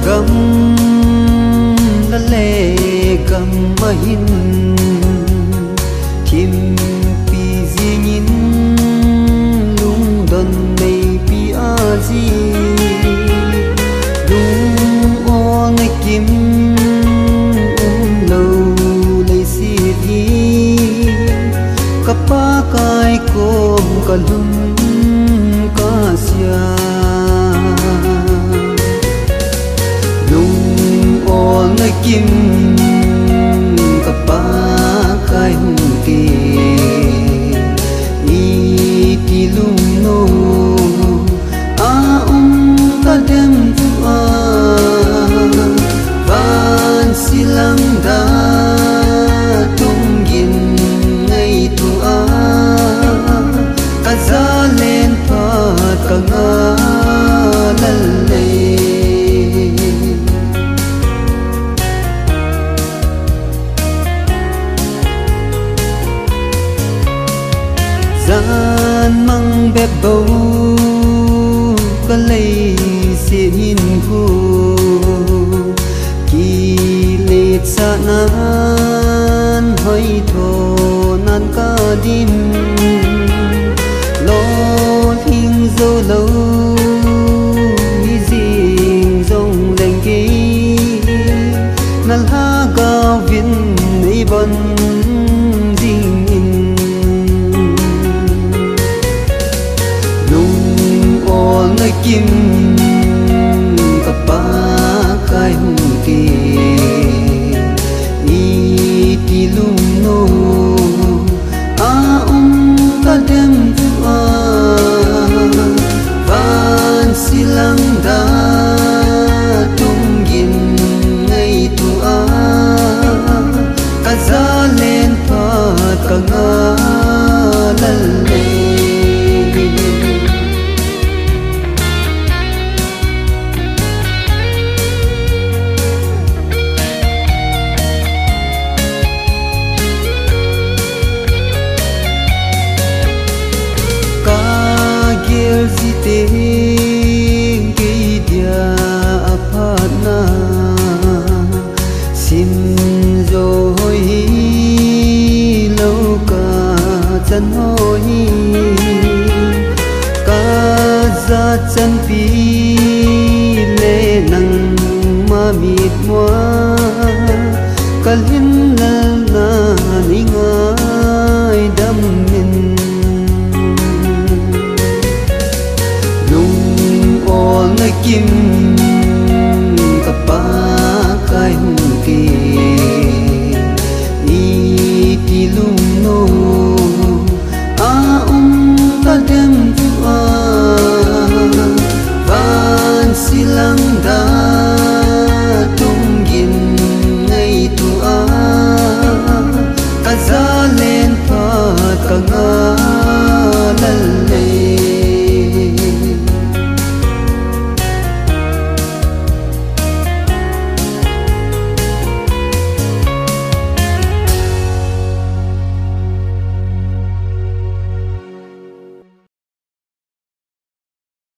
gam la le gam mahin kim pi zingin lung don nei pi azi lung on kim lo le si thi kapa kai kom kalum ka sia kim kapa kai ti ni ti lung no a ta dem tu a van silang da tung gin ngai tu a azalen pat ka nga lalle gian mang bếp bầu có lấy xin hin khu kỳ lệ sa nan hơi thô nan ca dim lo hình dâu lâu như dinh dòng lành kì nan ha cao viên ấy bần kim kapa kai ti ni ti lung no a ta dem tu a van silang da tung gin ngai tu a kazalen pat ka nga lalle tiếng cây dia aphat na sim rồi lâu cả chân hoi cả ra chân pi lệ nang ma mít moa kalhin na ningai đam min kim